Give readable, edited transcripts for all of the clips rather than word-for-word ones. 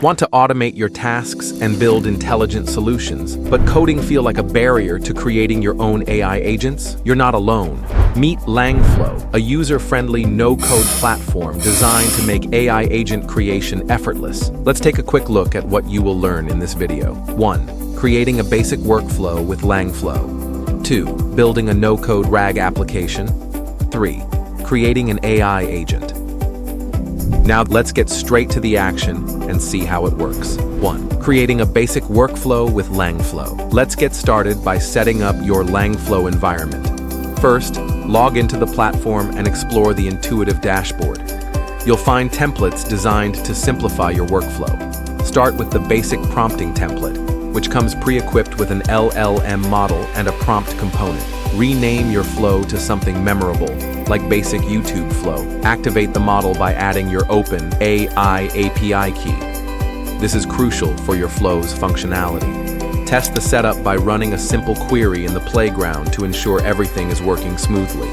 Want to automate your tasks and build intelligent solutions, but coding feel like a barrier to creating your own AI agents? You're not alone. Meet LangFlow, a user-friendly no-code platform designed to make AI agent creation effortless. Let's take a quick look at what you will learn in this video. 1. Creating a basic workflow with LangFlow. 2. Building a no-code RAG application. 3. Creating an AI agent. Now let's get straight to the action and see how it works. 1. Creating a basic workflow with LangFlow. Let's get started by setting up your LangFlow environment. First, log into the platform and explore the intuitive dashboard. You'll find templates designed to simplify your workflow. Start with the basic prompting template, which comes pre-equipped with an LLM model and a prompt component. Rename your flow to something memorable, like basic YouTube flow. Activate the model by adding your open AI API key. This is crucial for your flow's functionality. Test the setup by running a simple query in the playground to ensure everything is working smoothly.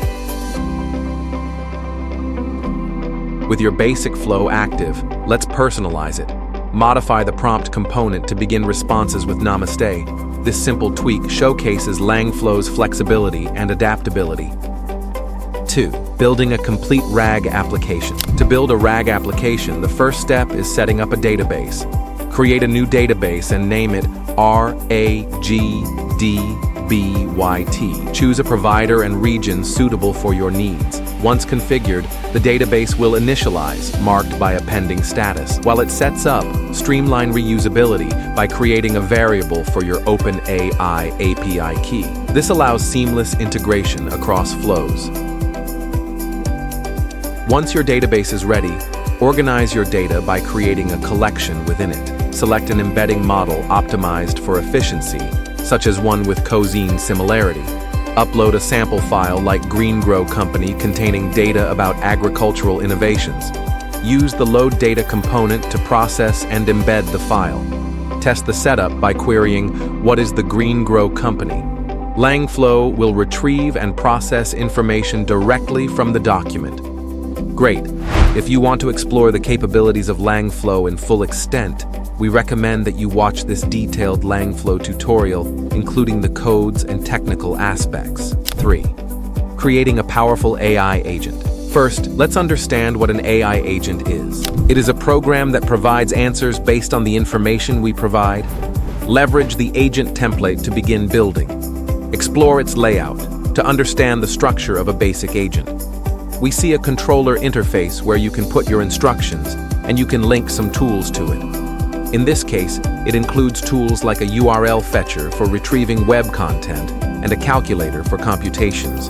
With your basic flow active, let's personalize it. Modify the prompt component to begin responses with Namaste. This simple tweak showcases LangFlow's flexibility and adaptability. 2. Building a complete RAG application. To build a RAG application, the first step is setting up a database. Create a new database and name it RAGDBYT. Choose a provider and region suitable for your needs. Once configured, the database will initialize, marked by a pending status. While it sets up, streamline reusability by creating a variable for your OpenAI API key. This allows seamless integration across flows. Once your database is ready, organize your data by creating a collection within it. Select an embedding model optimized for efficiency, such as one with cosine similarity. Upload a sample file like Green Grow Company containing data about agricultural innovations. Use the load data component to process and embed the file. Test the setup by querying, "What is the Green Grow Company?" LangFlow will retrieve and process information directly from the document. Great! If you want to explore the capabilities of LangFlow in full extent, we recommend that you watch this detailed LangFlow tutorial, including the codes and technical aspects. 3. Creating a powerful AI agent. First, let's understand what an AI agent is. It is a program that provides answers based on the information we provide. Leverage the agent template to begin building. Explore its layout to understand the structure of a basic agent. We see a controller interface where you can put your instructions, and you can link some tools to it. In this case, it includes tools like a URL fetcher for retrieving web content and a calculator for computations.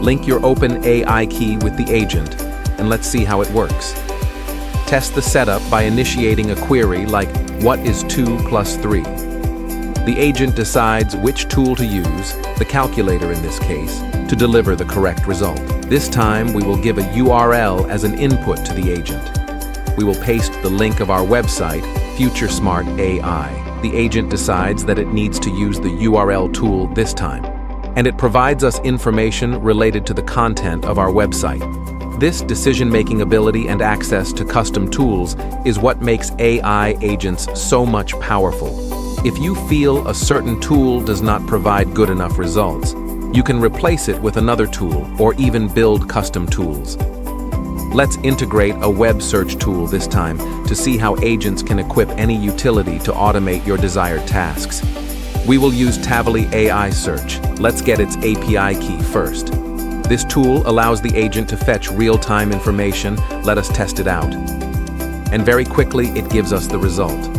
Link your OpenAI key with the agent, and let's see how it works. Test the setup by initiating a query like, "What is 2 plus 3?" The agent decides which tool to use, the calculator in this case, to deliver the correct result. This time, we will give a URL as an input to the agent. We will paste the link of our website, Future Smart AI. The agent decides that it needs to use the URL tool this time, and it provides us information related to the content of our website. This decision-making ability and access to custom tools is what makes AI agents so much powerful. If you feel a certain tool does not provide good enough results, you can replace it with another tool or even build custom tools. Let's integrate a web search tool this time to see how agents can equip any utility to automate your desired tasks. We will use Tavily AI Search. Let's get its API key first. This tool allows the agent to fetch real-time information. Let us test it out. And very quickly, it gives us the result.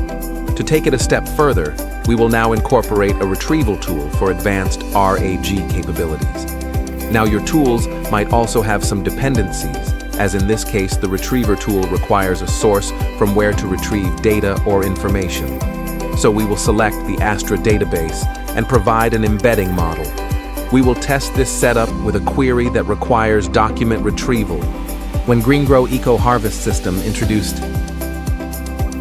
To take it a step further, we will now incorporate a retrieval tool for advanced RAG capabilities. Now, your tools might also have some dependencies, as in this case, the retriever tool requires a source from where to retrieve data or information. So we will select the Astra database and provide an embedding model. We will test this setup with a query that requires document retrieval. When GreenGrow Eco Harvest System introduced,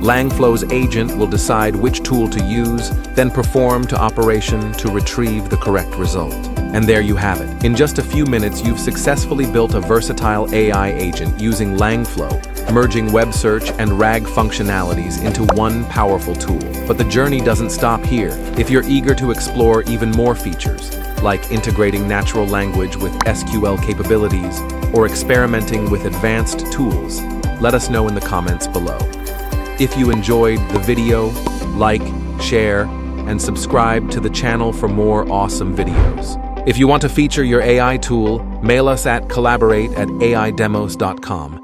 LangFlow's agent will decide which tool to use, then perform to operation to retrieve the correct result. And there you have it. In just a few minutes, you've successfully built a versatile AI agent using LangFlow, merging web search and RAG functionalities into one powerful tool. But the journey doesn't stop here. If you're eager to explore even more features, like integrating natural language with SQL capabilities or experimenting with advanced tools, let us know in the comments below. If you enjoyed the video, like, share, and subscribe to the channel for more awesome videos. If you want to feature your AI tool, mail us at collaborate@aidemos.com.